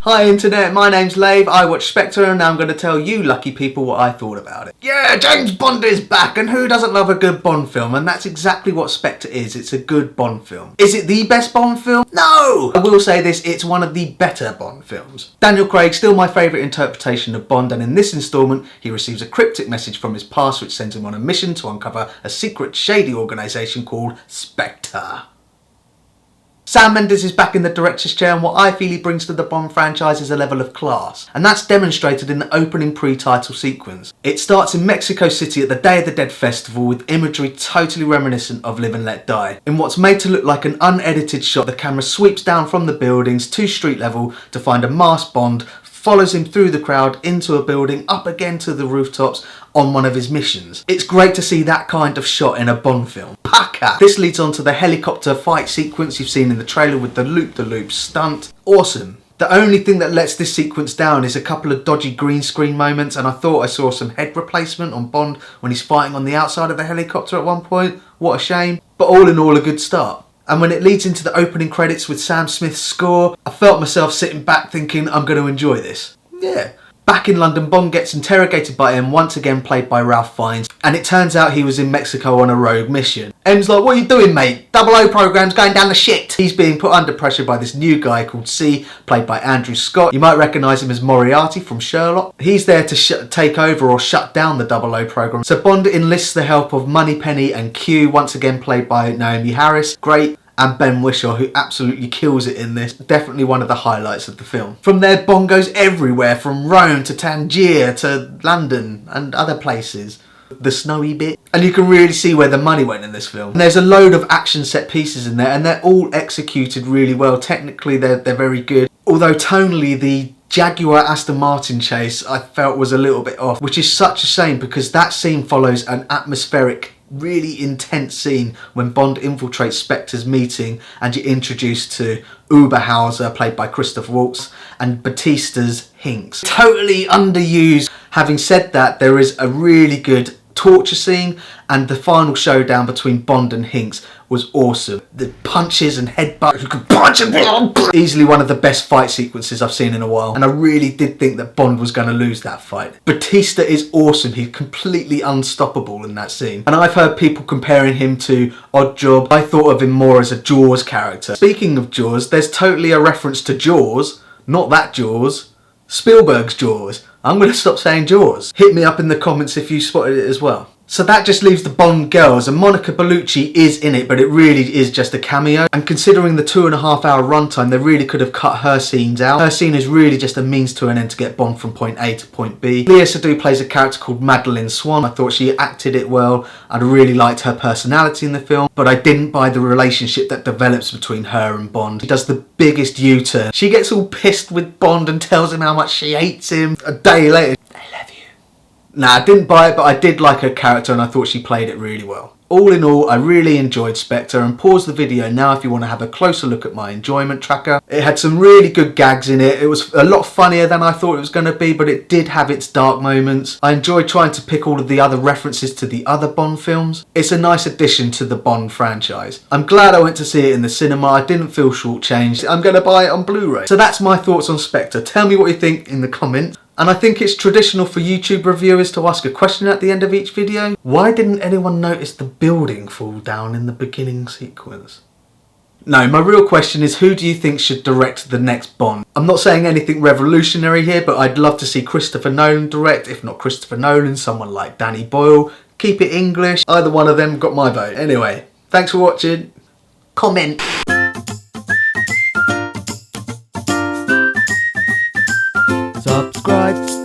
Hi internet, my name's Lave, I watch Spectre and now I'm going to tell you lucky people what I thought about it. Yeah, James Bond is back and who doesn't love a good Bond film? And that's exactly what Spectre is, it's a good Bond film. Is it the best Bond film? No! I will say this, it's one of the better Bond films. Daniel Craig, still my favourite interpretation of Bond, and in this instalment he receives a cryptic message from his past which sends him on a mission to uncover a secret shady organisation called Spectre. Sam Mendes is back in the director's chair and what I feel he brings to the Bond franchise is a level of class. And that's demonstrated in the opening pre-title sequence. It starts in Mexico City at the Day of the Dead festival with imagery totally reminiscent of Live and Let Die. In what's made to look like an unedited shot, the camera sweeps down from the buildings to street level to find a masked Bond, follows him through the crowd into a building, up again to the rooftops on one of his missions. It's great to see that kind of shot in a Bond film. Paka! This leads on to the helicopter fight sequence you've seen in the trailer with the loop-the-loop stunt. Awesome. The only thing that lets this sequence down is a couple of dodgy green screen moments, and I thought I saw some head replacement on Bond when he's fighting on the outside of the helicopter at one point. What a shame. But all in all, a good start. And when it leads into the opening credits with Sam Smith's score, I felt myself sitting back thinking, I'm going to enjoy this. Yeah. Back in London, Bond gets interrogated by M, once again played by Ralph Fiennes, and it turns out he was in Mexico on a rogue mission. M's like, what are you doing, mate? 00 program's going down the shit. He's being put under pressure by this new guy called C, played by Andrew Scott. You might recognise him as Moriarty from Sherlock. He's there to take over or shut down the 00 program. So Bond enlists the help of Moneypenny and Q, once again played by Naomi Harris. Great. And Ben Whishaw, who absolutely kills it in this. Definitely one of the highlights of the film. From there, Bond goes everywhere, from Rome to Tangier to London and other places. The snowy bit. And you can really see where the money went in this film. And there's a load of action set pieces in there and they're all executed really well. Technically, they're very good. Although tonally, the Jaguar Aston Martin chase I felt was a little bit off, which is such a shame because that scene follows an atmospheric, really intense scene when Bond infiltrates Spectre's meeting and you're introduced to Oberhauser, played by Christoph Waltz, and Batista's Hinks. Totally underused. Having said that, there is a really good torture scene and the final showdown between Bond and Hinks was awesome. The punches and headbutts, you could punch him. Easily one of the best fight sequences I've seen in a while, and I really did think that Bond was going to lose that fight. Batista is awesome, he's completely unstoppable in that scene. And I've heard people comparing him to Oddjob. I thought of him more as a Jaws character. Speaking of Jaws, there's totally a reference to Jaws, not that Jaws, Spielberg's Jaws. I'm going to stop saying Jaws. Hit me up in the comments if you spotted it as well. So that just leaves the Bond girls, and Monica Bellucci is in it, but it really is just a cameo. And considering the 2.5 hour runtime, they really could have cut her scenes out. Her scene is really just a means to an end to get Bond from point A to point B. Lea Seydoux plays a character called Madeleine Swan. I thought she acted it well. I really liked her personality in the film, but I didn't buy the relationship that develops between her and Bond. She does the biggest U-turn. She gets all pissed with Bond and tells him how much she hates him. A day later, I love you. Nah, I didn't buy it, but I did like her character and I thought she played it really well. All in all, I really enjoyed Spectre, and pause the video now if you want to have a closer look at my enjoyment tracker. It had some really good gags in it. It was a lot funnier than I thought it was going to be, but it did have its dark moments. I enjoyed trying to pick all of the other references to the other Bond films. It's a nice addition to the Bond franchise. I'm glad I went to see it in the cinema. I didn't feel shortchanged. I'm going to buy it on Blu-ray. So that's my thoughts on Spectre. Tell me what you think in the comments. And I think it's traditional for YouTube reviewers to ask a question at the end of each video. Why didn't anyone notice the building fall down in the beginning sequence? No, my real question is, who do you think should direct the next Bond? I'm not saying anything revolutionary here, but I'd love to see Christopher Nolan direct. If not Christopher Nolan, someone like Danny Boyle. Keep it English. Either one of them got my vote. Anyway, thanks for watching. Comment. Subscribe.